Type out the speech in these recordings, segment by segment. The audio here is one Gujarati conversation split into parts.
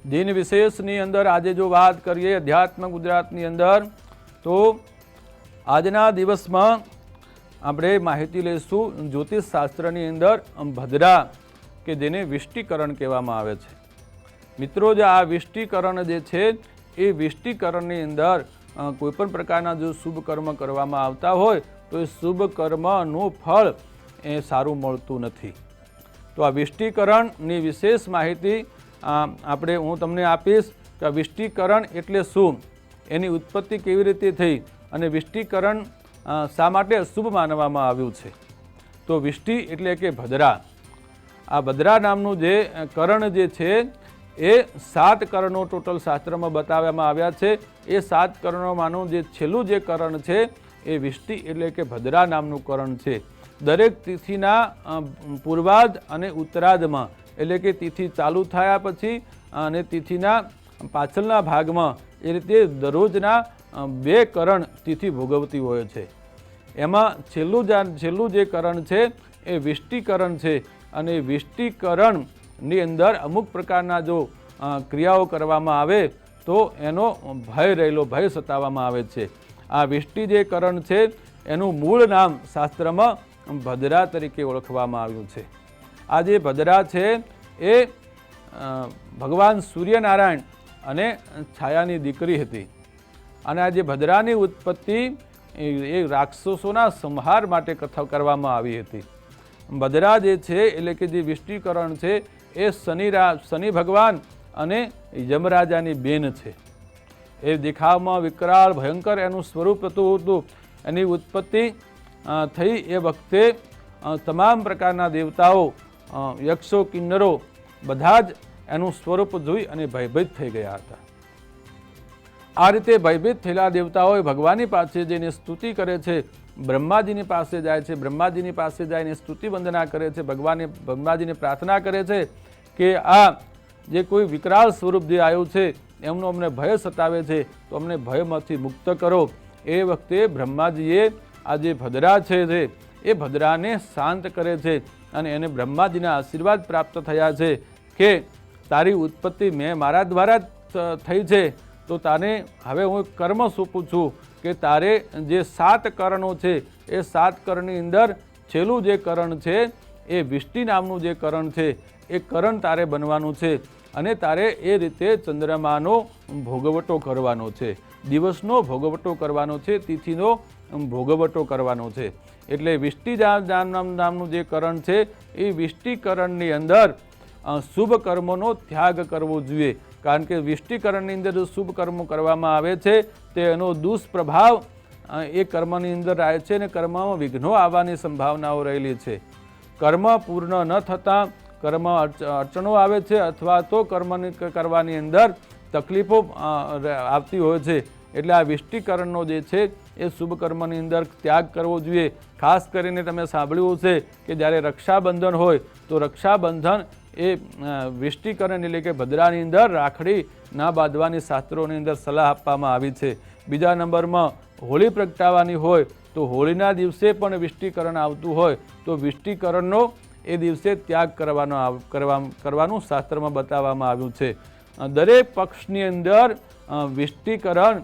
દિન વિશેષની અંદર આજે જો વાત કરીએ અધ્યાત્મ ગુજરાતની અંદર, તો આજના દિવસમાં આપણે માહિતી લઈશું જ્યોતિષ શાસ્ત્રની અંદર ભદ્રા, કે જેને વિષ્ટિકરણ કહેવામાં આવે છે. મિત્રો, જે આ વિષ્ટિકરણ જે છે એ વિષ્ટિકરણની અંદર કોઈપણ પ્રકારના જો શુભ કર્મ કરવામાં આવતા હોય તો એ શુભ કર્મનું ફળ એ સારું મળતું નથી. તો આ વિષ્ટિકરણની વિશેષ માહિતી હું તમને આપીશ કે આ વિષ્ટિકરણ એટલે શું, એની ઉત્પત્તિ કેવી રીતે થઈ અને વિષ્ટિકરણ શા માટે અશુભ માનવામાં આવ્યું છે. તો વિષ્ટિ એટલે કે ભદ્રા. આ ભદ્રા નામનું જે કરણ જે છે એ 7 કરણો ટોટલ શાસ્ત્રમાં બતાવવામાં આવ્યા છે. એ 7 કરણોમાંનું જે છેલ્લું જે કરણ છે એ વિષ્ટિ એટલે કે ભદ્રા નામનું કરણ છે. દરેક તિથિના પૂર્વાર્ધ અને ઉત્તરાર્ધમાં, એટલે કે તિથિ ચાલુ થયા પછી અને તિથિના પાછળના ભાગમાં એ રીતે દરરોજના 2 કરણ તિથિ ભોગવતી હોય છે. એમાં છેલ્લું જે કરણ છે એ વિષ્ટિકરણ છે. અને વિષ્ટિકરણની અંદર અમુક પ્રકારના જો ક્રિયાઓ કરવામાં આવે તો એનો ભય સતાવવામાં આવે છે. આ વિષ્ટિ જે કરણ છે એનું મૂળ નામ શાસ્ત્રમાં ભદ્રા તરીકે ઓળખવામાં આવ્યું છે. આ જે ભદ્રા છે એ ભગવાન સૂર્યનારાયણ અને છાયાની દીકરી હતી. અને આ જે ભદ્રાની ઉત્પત્તિ એ રાક્ષસોના સંહાર માટે કરવામાં આવી હતી. ભદ્રા જે છે એટલે કે જે વિષ્ટિકરણ છે એ શનિ ભગવાન અને યમરાજાની બેન છે. એ દેખાવમાં વિકરાળ ભયંકર એનું સ્વરૂપ હતું. એની ઉત્પત્તિ થઈ એ વખતે તમામ પ્રકારના દેવતાઓ, યક્ષો, કિન્નરો બધા જ એનું સ્વરૂપ જોઈ અને ભયભીત થઈ ગયા હતા. આ રીતે ભયભીત થયેલા દેવતાઓએ ભગવાનની પાસે જઈને સ્તુતિ કરે છે. બ્રહ્માજીની પાસે જાય છે. બ્રહ્માજીની પાસે જઈને સ્તુતિ વંદના કરે છે. બ્રહ્માજીને પ્રાર્થના કરે છે કે આ જે કોઈ વિકરાળ સ્વરૂપ જે આવ્યું છે એમનો અમને ભય સતાવે છે, તો અમને ભયમાંથી મુક્ત કરો. એ વખતે બ્રહ્માજીએ આ જે ભદ્રા છે એ ભદ્રાને શાંત કરે છે અને એને બ્રહ્માજીના આશીર્વાદ પ્રાપ્ત થયા છે કે તારી ઉત્પત્તિ મેં મારા દ્વારા થઈ છે, તો તારે હવે હું કર્મ સોંપું છું કે તારે જે 7 કરણો છે એ 7 કરણની અંદર છેલ્લું જે કરણ છે એ વિષ્ટિ નામનું જે કરણ છે એ કરણ તારે બનવાનું છે. અને તારે એ રીતે ચંદ્રમાનો ભોગવટો કરવાનો છે, દિવસનો ભોગવટો કરવાનો છે, તિથિનો ભોગવટો કરવાનો છે. એટલે વિષ્ટિ નામનું જે કરણ છે એ વિષ્ટિકરણની અંદર શુભ કર્મોનો ત્યાગ કરવો જોઈએ. કારણ કે વિષ્ટિકરણની અંદર જો શુભ કર્મો કરવામાં આવે છે તો એનો દુષ્પ્રભાવ એ કર્મની અંદર રહે છે અને કર્મમાં વિઘ્નો આવવાની સંભાવનાઓ રહેલી છે. કર્મ પૂર્ણ ન થતાં કર્મ અડચણો આવે છે અથવા તો કર્મ કરવાની અંદર તકલીફો આવતી હોય છે. એટલે આ વિષ્ટિકરણનો જે છે એ શુભ કર્મની અંદર ત્યાગ કરવો જોઈએ. ખાસ કરીને તમે સાંભળ્યું છે કે જ્યારે રક્ષાબંધન હોય તો રક્ષાબંધન એ વિષ્ટિકરણ એટલે કે ભદ્રાની અંદર રાખડી ના બાંધવાની શાસ્ત્રોની અંદર સલાહ આપવામાં આવી છે. બીજા નંબરમાં હોળી પ્રગટાવવાની હોય તો હોળીના દિવસે પણ વિષ્ટિકરણ આવતું હોય તો વિષ્ટિકરણનો એ દિવસે ત્યાગ કરવાનું શાસ્ત્રમાં બતાવવામાં આવ્યું છે. દરેક પક્ષની અંદર વિષ્ટિકરણ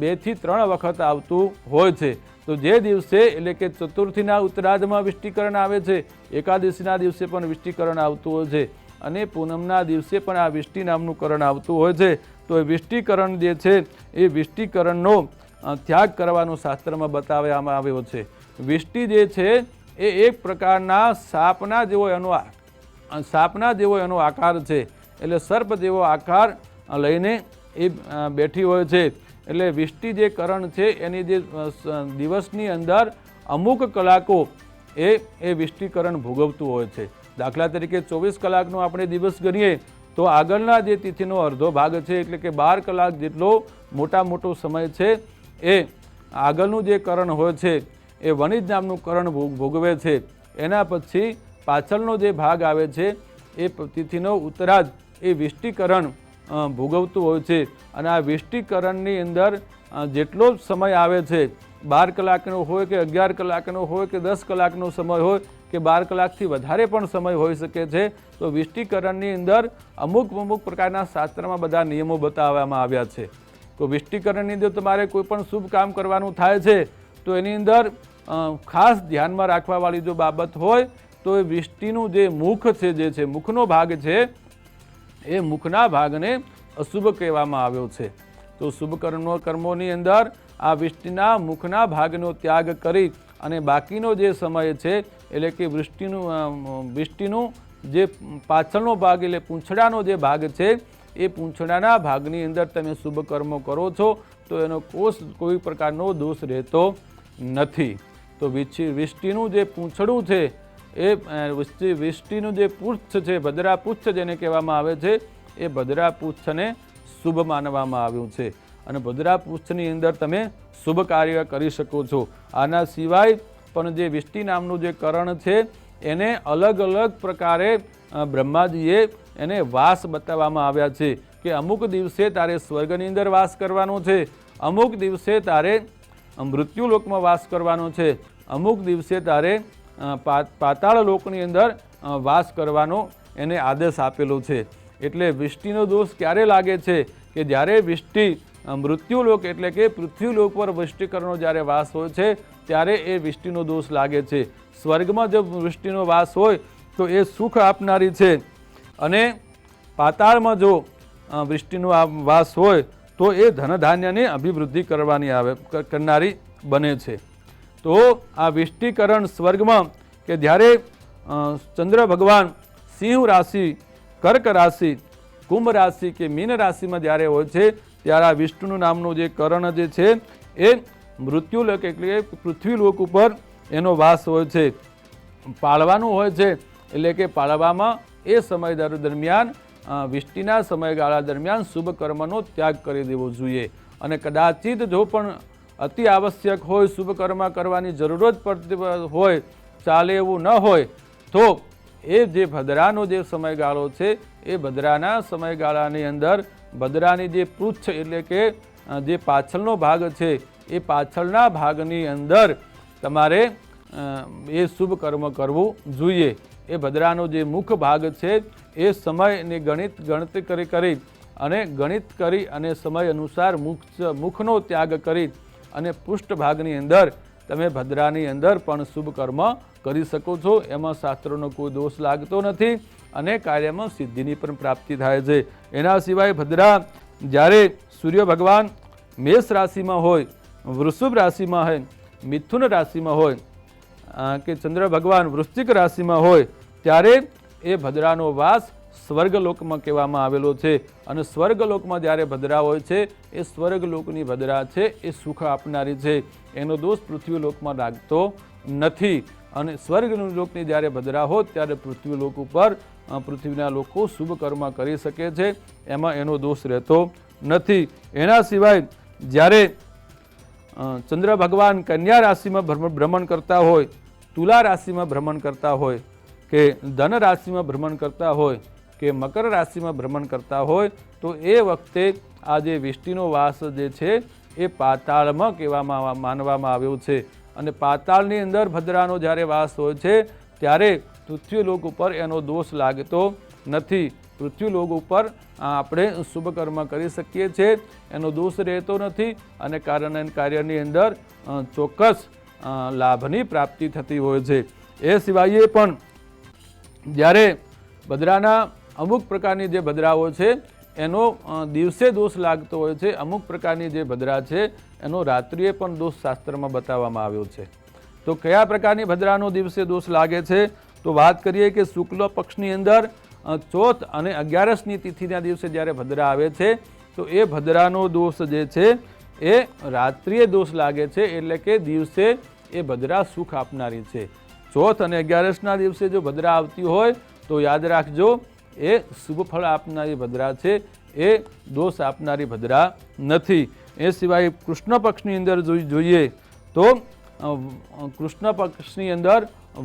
2 થી 3 વખત આવતું હોય છે. તો જે દિવસે એટલે કે ચતુર્થીના ઉત્તરાર્ધમાં વિષ્ટિકરણ આવે છે, એકાદશીના દિવસે પણ વિષ્ટિકરણ આવતું હોય છે અને પૂનમના દિવસે પણ આ વિષ્ટિ નામનું કરણ આવતું હોય છે. તો એ વિષ્ટિકરણ જે છે એ વિષ્ટિકરણનો ત્યાગ કરવાનું શાસ્ત્રમાં બતાવવામાં આવ્યો છે. વિષ્ટિ જે છે એ એક પ્રકારના સાપના જેવો એનો આકાર છે. એટલે સર્પ જેવો આકાર લઈને એ બેઠી હોય છે. એટલે વિષ્ટિ જે કરણ છે એની જે દિવસની અંદર અમુક કલાકો એ વિષ્ટિકરણ ભોગવતું હોય છે. દાખલા તરીકે 24 કલાકનો આપણે દિવસ ગણીએ તો આગળના જે તિથિનો અડધો ભાગ છે એટલે કે 12 કલાક જેટલો મોટો સમય છે એ આગળનું જે કરણ હોય છે એ વણિજ નામનું કરણ ભોગવે છે. એના પછી પાછળનો જે ભાગ આવે છે એ તિથિનો ઉત્તરાર્ધ એ વિષ્ટિકરણ ભોગવતું હોય છે. અને આ વિષ્ટિકરણની અંદર જેટલો સમય આવે છે 12 કલાકનો હોય કે 11 કલાકનો હોય કે 10 કલાકનો સમય હોય કે 12 કલાકથી વધારે પણ સમય હોઈ શકે છે. તો વિષ્ટિકરણની અંદર અમુક પ્રકારના શાસ્ત્રમાં બધા નિયમો બતાવવામાં આવ્યા છે. તો વિષ્ટિકરણની અંદર તમારે કોઈ પણ શુભ કામ કરવાનું થાય છે તો એની અંદર ખાસ ધ્યાનમાં રાખવાવાળી જો બાબત હોય તો એ વિષ્ટિનું જે મુખ છે, મુખનો ભાગ છે, એ મુખના ભાગને અશુભ કહેવામાં આવ્યો છે. તો શુભ કર્મોની અંદર આ વિષ્ટિના મુખના ભાગનો ત્યાગ કરી અને બાકીનો જે સમય છે એટલે કે વિષ્ટિનું જે પાછળનો ભાગ એટલે પૂંછડાનો જે ભાગ છે એ પૂંછડાના ભાગની અંદર તમે શુભ કર્મો કરો છો તો એનો કોઈ પ્રકારનો દોષ રહેતો નથી. તો વિષ્ટિનું જે પૂંછડું છે એ વિષ્ટિનું જે પુચ્છ છે, ભદ્રા પુચ્છ જેને કહેવામાં આવે છે, એ ભદ્રા પુચ્છને શુભ માનવામાં આવ્યું છે અને ભદ્રા પુચ્છની અંદર તમે શુભ કાર્ય કરી શકો છો. આના સિવાય પણ જે વિષ્ટિ નામનું જે કરણ છે એને અલગ અલગ પ્રકારે બ્રહ્માજીએ એને વાસ બતાવવામાં આવ્યા છે કે અમુક દિવસે તારે સ્વર્ગની અંદર વાસ કરવાનો છે, અમુક દિવસે તારે મૃત્યુલોકમાં વાસ કરવાનો છે, અમુક દિવસે તારે પાતાળ લોકની અંદર વાસ કરવાનો એને આદેશ આપેલો છે. એટલે વિષ્ટિનો દોષ ક્યારે લાગે છે કે જ્યારે વિષ્ટિ મૃત્યુલોક એટલે કે પૃથ્વીલોક પર વિષ્ટિકરણનો જ્યારે વાસ હોય છે ત્યારે એ વિષ્ટિનો દોષ લાગે છે. સ્વર્ગમાં જો વિષ્ટિનો વાસ હોય તો એ સુખ આપનારી છે અને પાતાળમાં જો વિષ્ટિનો વાસ હોય તો એ ધનધાન્યની અભિવૃદ્ધિ કરનારી બને છે. તો આ વિષ્ટિકરણ સ્વર્ગમાં કે જ્યારે ચંદ્ર ભગવાન સિંહ રાશિ, કર્ક રાશિ, કુંભ રાશિ કે મીન રાશિમાં જ્યારે હોય છે ત્યારે આ વિષ્ણુ નામનું જે કરણ જે છે એ મૃત્યુલોક એટલે કે પૃથ્વીલોક ઉપર એનો વાસ હોય છે, પાળવાનું હોય છે. એટલે કે પાળવામાં એ સમય દરમિયાન વિષ્ટિના સમયગાળા દરમિયાન શુભ કર્મનો ત્યાગ કરી દેવો જોઈએ અને કદાચિત જો પણ અતિ આવશ્યક હોય, શુભ કર્મ કરવાની જરૂરત પડતી હોય, ચાલે એવું ન હોય તો એ જે ભદ્રાનો જે સમયગાળો છે એ ભદ્રાના સમયગાળાની અંદર ભદ્રાની જે પૃચ્છ એટલે કે જે પાછળનો ભાગ છે એ પાછળના ભાગની અંદર તમારે એ શુભ કર્મ કરવું જોઈએ. એ ભદ્રાનો જે મુખ ભાગ છે એ સમયની ગણિત કરી અને સમય અનુસાર મુખનો ત્યાગ કરી અને પૃષ્ઠભાગની અંદર તમે ભદ્રાની અંદર પણ શુભ કર્મ કરી શકો છો. એમાં શાસ્ત્રોનો કોઈ દોષ લાગતો નથી અને કાર્યમાં સિદ્ધિની પણ પ્રાપ્તિ થાય છે. એના સિવાય ભદ્રા જ્યારે સૂર્ય ભગવાન મેષ રાશિમાં હોય, વૃષભ રાશિમાં હોય, મિથુન રાશિમાં હોય કે ચંદ્ર ભગવાન વૃશ્ચિક રાશિમાં હોય ત્યારે એ ભદ્રાનો વાસ સ્વર્ગલોકમાં કહેવામાં આવેલો છે અને સ્વર્ગલોકમાં જ્યારે ભદ્રા હોય છે એ સ્વર્ગલોકની ભદ્રા છે એ સુખ આપનારી છે, એનો દોષ પૃથ્વીલોકમાં લાગતો નથી. અને સ્વર્ગલોકની જ્યારે ભદ્રા હોય ત્યારે પૃથ્વીલોક ઉપર પૃથ્વીના લોકો શુભ કર્મ કરી શકે છે, એમાં એનો દોષ રહેતો નથી. એના સિવાય જ્યારે ચંદ્ર ભગવાન કન્યા રાશિમાં ભ્રમણ કરતા હોય, તુલા રાશિમાં ભ્રમણ કરતા હોય કે ધન રાશિમાં ભ્રમણ કરતા હોય કે મકર રાશિમાં ભ્રમણ કરતા હોય તો એ વખતે આ જે વિષ્ટિનો વાસ જે છે એ પાતાળમાં માનવામાં આવ્યો છે અને પાતાળની અંદર ભદ્રાનો જ્યારે વાસ હોય છે ત્યારે પૃથ્વીલોક ઉપર એનો દોષ લાગતો નથી. પૃથ્વીલોક ઉપર આપણે શુભ કર્મ કરી શકીએ છીએ, એનો દોષ રહેતો નથી અને કાર્યની અંદર ચોક્કસ લાભની પ્રાપ્તિ થતી હોય છે. એ સિવાય પણ જ્યારે ભદ્રાના અમુક પ્રકારની જે ભદ્રાઓ છે એનો દિવસે દોષ લાગતો હોય છે, અમુક પ્રકારની જે ભદ્રા છે એનો રાત્રિએ પણ દોષ શાસ્ત્રમાં બતાવવામાં આવ્યો છે. તો કયા પ્રકારની ભદ્રાનો દિવસે દોષ લાગે છે તો વાત કરીએ કે શુક્લ પક્ષની અંદર ચોથ અને 11ની તિથિના દિવસે જ્યારે ભદ્રા આવે છે તો એ ભદ્રાનો દોષ જે છે એ રાત્રિએ દોષ લાગે છે એટલે કે દિવસે એ ભદ્રા સુખ આપનારી છે. ચોથ અને 11ના દિવસે જો ભદ્રા આવતી હોય તો યાદ રાખજો એ શુભ ફળ આપનારી ભદ્રા છે, એ દોષ આપનારી ભદ્રા નથી. એ સિવાય કૃષ્ણ પક્ષની અંદર જોઈએ તો કૃષ્ણ પક્ષની અંદર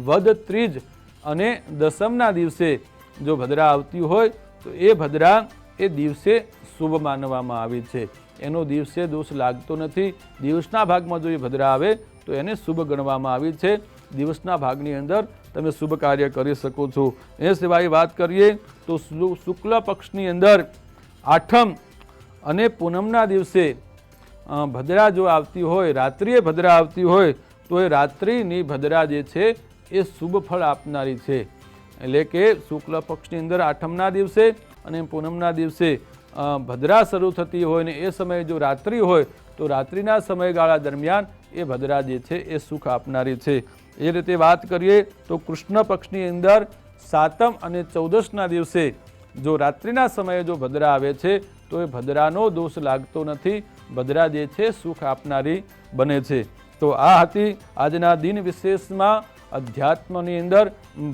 વદ ત્રીજ અને દસમના દિવસે જો ભદ્રા આવતી હોય તો એ ભદ્રા એ દિવસે શુભ માનવામાં આવી છે, એનો દિવસે દોષ લાગતો નથી. દિવસના ભાગમાં જો એ ભદ્રા આવે તો એને શુભ ગણવામાં આવી છે. દિવસના ભાગની અંદર તમે શુભ કાર્ય કરી શકો છો। એ સિવાય વાત કરીએ તો શુક્લ પક્ષની અંદર આઠમ અને પૂનમના દિવસે ભદ્રા જો આવતી હોય, રાત્રિએ ભદ્રા આવતી હોય તો એ રાત્રિની ભદ્રા જે છે એ શુભ ફળ આપનારી છે। એટલે કે શુક્લ પક્ષની અંદર આઠમના દિવસે અને પૂનમના દિવસે ભદ્રા શરૂ થતી હોય ને એ સમયે જો રાત્રિ હોય તો રાત્રિના સમયગાળા દરમિયાન એ ભદ્રા જે છે એ સુખ આપનારી છે। એ રીતે વાત કરીએ તો કૃષ્ણ પક્ષની અંદર સાતમ અને ચૌદશના દિવસે જો રાત્રિના સમયે જો ભદ્રા આવે છે તો એ ભદ્રાનો દોષ લાગતો નથી, ભદ્રા જે છે સુખ આપનારી બને છે। તો આ હતી આજના દિન વિશેષમાં અધ્યાત્મની અંદર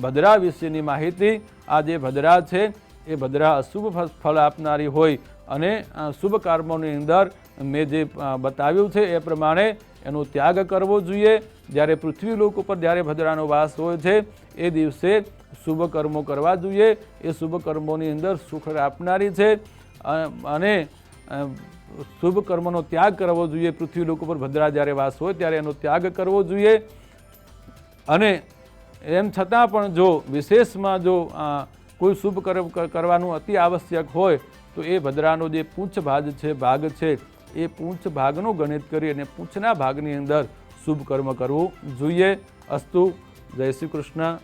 ભદ્રા વિશેની માહિતી। આ જે ભદ્રા છે એ ભદ્રા અશુભ ફળ આપનારી હોય અને શુભ કર્મોની અંદર મેં જે બતાવ્યું છે એ પ્રમાણે એનો ત્યાગ કરવો જોઈએ। જ્યારે પૃથ્વી લોક ઉપર જ્યારે ભદ્રાનો વાસ હોય છે એ દિવસે શુભ કર્મો કરવા જોઈએ। એ શુભ કર્મોની અંદર સુખ આપનારી છે અને શુભ કર્મનો ત્યાગ કરવો જોઈએ। પૃથ્વી લોક ઉપર ભદ્રા જ્યારે વાસ હોય ત્યારે એનો ત્યાગ કરવો જોઈએ। અને એમ છતાં પણ જો વિશેષમાં જો કોઈ શુભ કરવાનું અતિ આવશ્યક હોય તો એ ભદ્રાનો જે પૂંછ ભાગ છે એ પૂંછ ભાગનો ગણિત કરી અને પૂંછના ભાગની અંદર શુભ કર્મ કરવું જોઈએ। અસ્તુ, જય શ્રી કૃષ્ણ।